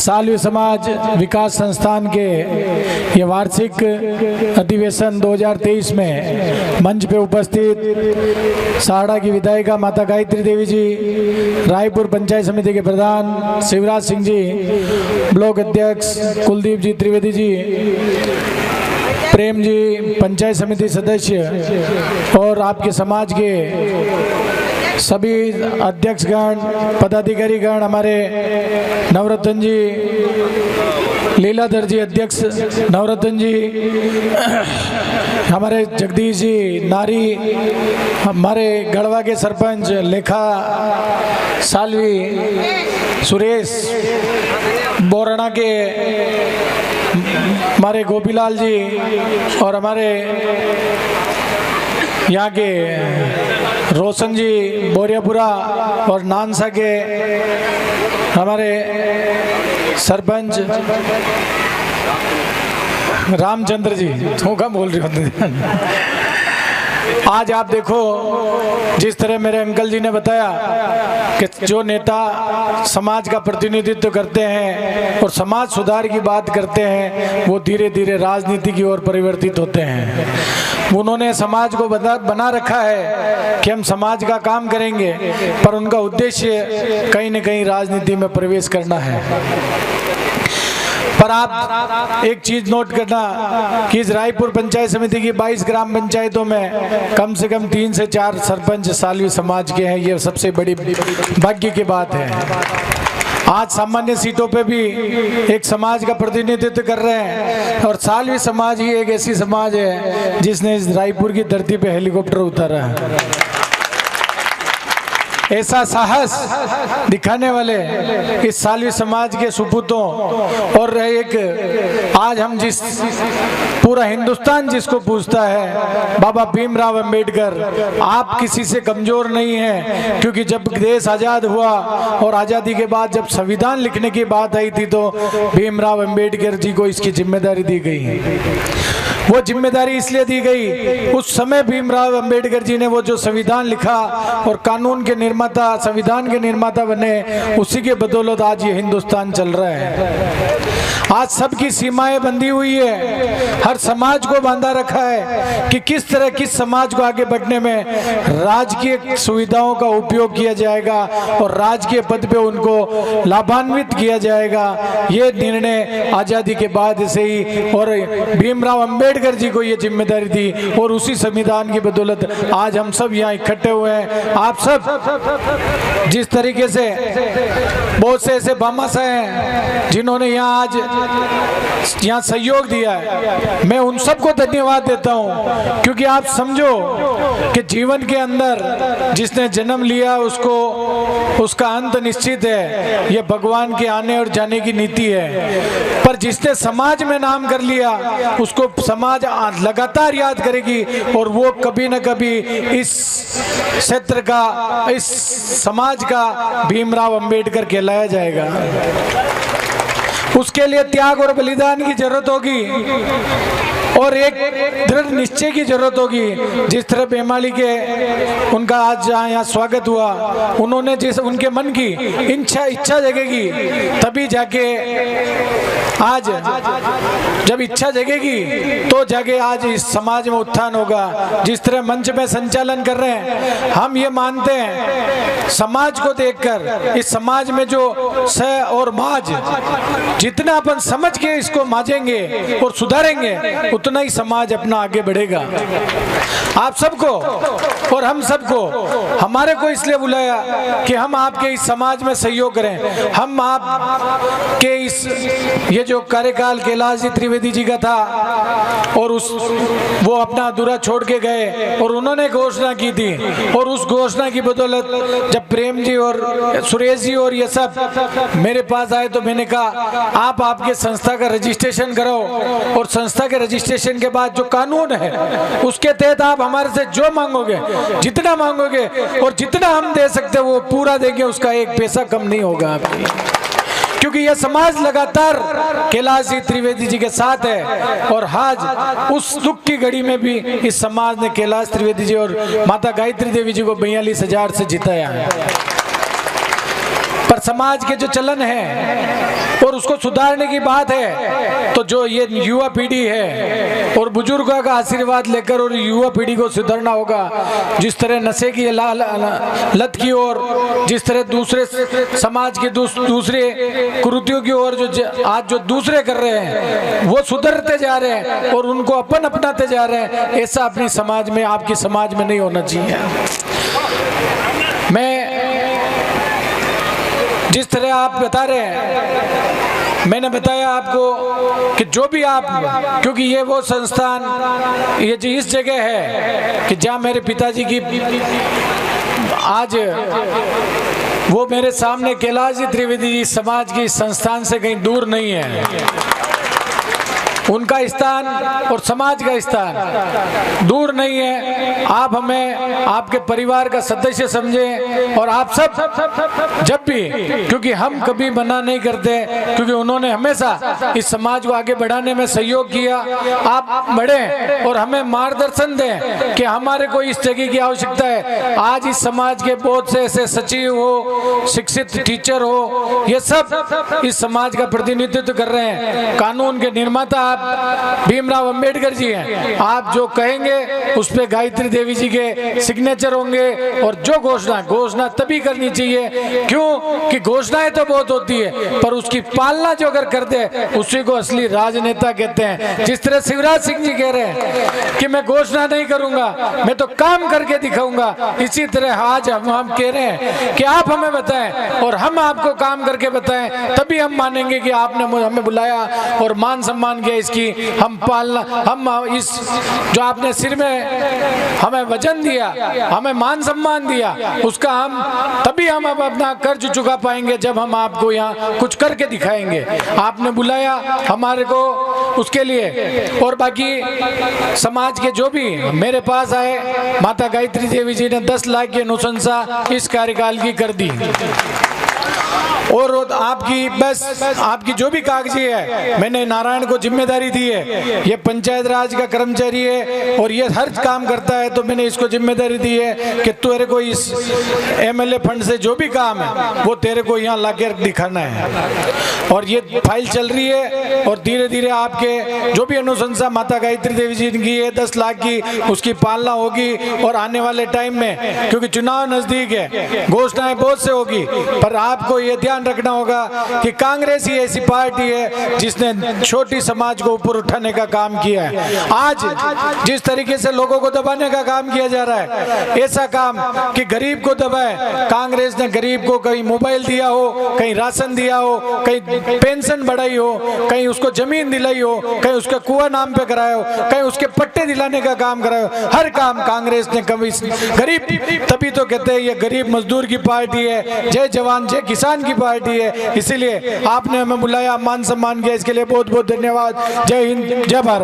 सालवी समाज विकास संस्थान के ये वार्षिक अधिवेशन 2023 में मंच पे उपस्थित साड़ा की विधायिका माता गायत्री देवी जी, रायपुर पंचायत समिति के प्रधान शिवराज सिंह जी, ब्लॉक अध्यक्ष कुलदीप जी त्रिवेदी जी, प्रेम जी पंचायत समिति सदस्य और आपके समाज के सभी अध्यक्षगण पदाधिकारीगण, हमारे नवरत्न जी, लीलाधर जी अध्यक्ष नवरत्न जी, हमारे जगदीश जी नारी, हमारे गढ़वा के सरपंच लेखा सालवी सुरेश, बोराना के हमारे गोपीलाल जी और हमारे यहाँ के रोशन जी बोरियापुरा और नानसा के हमारे सरपंच रामचंद्र जी, तो क्या बोल रही हो। आज आप देखो जिस तरह मेरे अंकल जी ने बताया कि जो नेता समाज का प्रतिनिधित्व करते हैं और समाज सुधार की बात करते हैं वो धीरे धीरे राजनीति की ओर परिवर्तित होते हैं। उन्होंने समाज को बना रखा है कि हम समाज का काम करेंगे, पर उनका उद्देश्य कहीं न कहीं राजनीति में प्रवेश करना है। पर आप एक चीज नोट करना कि इस रायपुर पंचायत समिति की 22 ग्राम पंचायतों में कम से कम 3 से 4 सरपंच सालवी समाज के हैं। ये सबसे बड़ी भाग्य की बात है। आज सामान्य सीटों पे भी एक समाज का प्रतिनिधित्व कर रहे हैं और सालवी समाज ही एक ऐसी समाज है जिसने इस रायपुर की धरती पे हेलीकॉप्टर उतारा है। ऐसा साहस दिखाने वाले इस सालवी समाज के सुपूतों और एक आज हम जिस पूरा हिंदुस्तान जिसको पूछता है बाबा भीमराव अंबेडकर, आप किसी से कमजोर नहीं हैं, क्योंकि जब देश आजाद हुआ और आजादी के बाद जब संविधान लिखने की बात आई थी तो भीमराव अंबेडकर जी को इसकी जिम्मेदारी दी गई। वो जिम्मेदारी इसलिए दी गई, उस समय भीमराव अंबेडकर जी ने वो जो संविधान लिखा और कानून के निर्माता, संविधान के निर्माता बने, उसी के बदौलत आज ये हिंदुस्तान चल रहा है। आज सबकी सीमाएं बंधी हुई है, हर समाज को बांधा रखा है कि किस तरह किस समाज को आगे बढ़ने में राजकीय सुविधाओं का उपयोग किया जाएगा और राजकीय पद पे उनको लाभान्वित किया जाएगा। ये निर्णय आजादी के बाद से ही और भीमराव अंबेडकर जी को ये जिम्मेदारी दी और उसी संविधान की बदौलत आज हम सब यहाँ इकट्ठे हुए हैं। आप सब जिस तरीके से बहुत से ऐसे भामाशाह हैं जिन्होंने यहाँ आज यहाँ सहयोग दिया है, मैं उन सबको धन्यवाद देता हूँ, क्योंकि आप समझो कि जीवन के अंदर जिसने जन्म लिया उसको उसका अंत निश्चित है, ये भगवान के आने और जाने की नीति है। पर जिसने समाज में नाम कर लिया उसको समाज लगातार याद करेगी और वो कभी न कभी इस क्षेत्र का, इस समाज का भीमराव अंबेडकर कहलाया जाएगा। उसके लिए त्याग और बलिदान की जरूरत होगी और एक दृढ़ निश्चय की जरूरत होगी। जिस तरह बेमाली के उनका आज यहाँ स्वागत हुआ, उन्होंने जिस उनके मन की इच्छा जगेगी तभी जाके आज जब इच्छा जगेगी तो जाके आज इस समाज में उत्थान होगा। जिस तरह मंच में संचालन कर रहे हैं, हम ये मानते हैं समाज को देखकर, इस समाज में जो स और माज जितना अपन समझ के इसको माजेंगे और सुधारेंगे उतना ही समाज अपना आगे बढ़ेगा। आप सबको और हम सबको, हमारे को इसलिए बुलाया कि हम आपके इस समाज में सहयोग करें। हम आपके इस ये जो कार्यकाल कैलाश जी त्रिवेदी जी का था और वो अपना अधूरा छोड़ के गए और उन्होंने घोषणा की थी और उस घोषणा की बदौलत जब प्रेम जी और सुरेश जी और ये सब मेरे पास आए तो मैंने कहा आप आपके संस्था का रजिस्ट्रेशन कराओ और संस्था के रजिस्ट्रेशन के बाद जो कानून है उसके तहत आप हमारे से जो मांगोगे, जितना मांगोगे और जितना हम दे सकते हैं वो पूरा देंगे, उसका एक पैसा कम नहीं होगा आपकी, क्योंकि यह समाज लगातार कैलाश जी त्रिवेदी जी के साथ है और आज उस दुख की घड़ी में भी इस समाज ने कैलाश त्रिवेदी जी और माता गायत्री देवी जी को 42,000 से जिताया है। पर समाज के जो चलन है और उसको सुधारने की बात है, तो जो ये युवा पीढ़ी है और बुजुर्गों का आशीर्वाद लेकर और युवा पीढ़ी को सुधारना होगा। जिस तरह नशे की लत की ओर, जिस तरह दूसरे समाज के दूसरे कुरीतियों की ओर जो आज जो दूसरे कर रहे हैं वो सुधरते जा रहे हैं और उनको अपन अपनाते जा रहे हैं, ऐसा अपनी समाज में, आपकी समाज में नहीं होना चाहिए। मैं जिस तरह आप बता रहे हैं, मैंने बताया आपको कि जो भी आप, क्योंकि ये वो संस्थान, ये जो इस जगह है कि जहाँ मेरे पिताजी की आज वो मेरे सामने कैलाश जी त्रिवेदी जी समाज की संस्थान से कहीं दूर नहीं है। उनका स्थान और समाज का स्थान दूर नहीं है। आप हमें आपके परिवार का सदस्य समझें और आप सब जब भी, क्योंकि हम कभी मना नहीं करते, क्योंकि उन्होंने हमेशा इस समाज को आगे बढ़ाने में सहयोग किया। आप बढ़े और हमें मार्गदर्शन दें कि हमारे को इस जगह की आवश्यकता है। आज इस समाज के बहुत से ऐसे सचिव हो, शिक्षित टीचर हो, ये सब इस समाज का प्रतिनिधित्व कर रहे हैं। कानून के निर्माता आप भीमराव अंबेडकर जी हैं। आप जो कहेंगे उस पे गायत्री देवी जी के सिग्नेचर होंगे। और जो घोषणा तभी करनी चाहिए, क्यों कि घोषणाएं तो बहुत होती है पर उसकी पालना जो अगर कर दे उसी को असली राजनेता कहते हैं। जिस तरह शिवराज सिंह जी कह रहे हैं कि मैं घोषणा नहीं करूंगा, मैं तो काम करके दिखाऊंगा, इसी तरह आज हम कह रहे हैं कि आप हमें बताएं और हम आपको काम करके बताएं, तभी हम मानेंगे कि आपने हमें बुलाया और मान सम्मान किया। इसकी हम पालना, हम इस जो आपने सिर में हमें वजन दिया, हमें मान सम्मान दिया, उसका हम तभी हम अब अपना कर्ज चुका पाएंगे जब हम आपको यहाँ कुछ करके दिखाएंगे। आपने बुलाया हमारे को उसके लिए। और बाकी समाज के जो भी मेरे पास आए, माता गायत्री देवी जी ने 10 लाख की अनुशंसा इस कार्यकाल की कर दी। और आपकी बस आपकी जो भी कागजी है, मैंने नारायण को जिम्मेदारी दी है, ये पंचायत राज का कर्मचारी है और ये हर काम करता है, तो मैंने इसको जिम्मेदारी दी है कि तेरे को इस एमएलए फंड से जो भी काम है वो तेरे को यहाँ लाके दिखाना है। और ये फाइल चल रही है और धीरे धीरे आपके जो भी अनुशंसा माता गायत्री देवी जी की है 10 लाख की, उसकी पालना होगी। और आने वाले टाइम में, क्योंकि चुनाव नजदीक है, घोषणाएं बहुत से होगी, पर आपको ये ध्यान रखना होगा कि कांग्रेस ही ऐसी पार्टी है जिसने छोटी समाज को ऊपर उठाने का काम किया है। आज जिस तरीके से लोगों को दबाने का काम किया जा रहा है, ऐसा काम कि गरीब को दबाए, कांग्रेस ने गरीब को कहीं मोबाइल दिया हो, कहीं राशन दिया हो, कहीं पेंशन बढ़ाई हो, कहीं उसको जमीन दिलाई हो, कहीं उसका कुआं नाम पे कराया हो, कहीं उसके पट्टे दिलाने का काम कराया हो। हर काम कांग्रेस ने कभी गरीब, तभी तो कहते हैं ये गरीब मजदूर की पार्टी है, जय जवान जय किसान की पार्टी है। इसीलिए आपने हमें बुलाया, मान सम्मान किया, इसके लिए बहुत बहुत धन्यवाद। जय हिंद, जय भारत।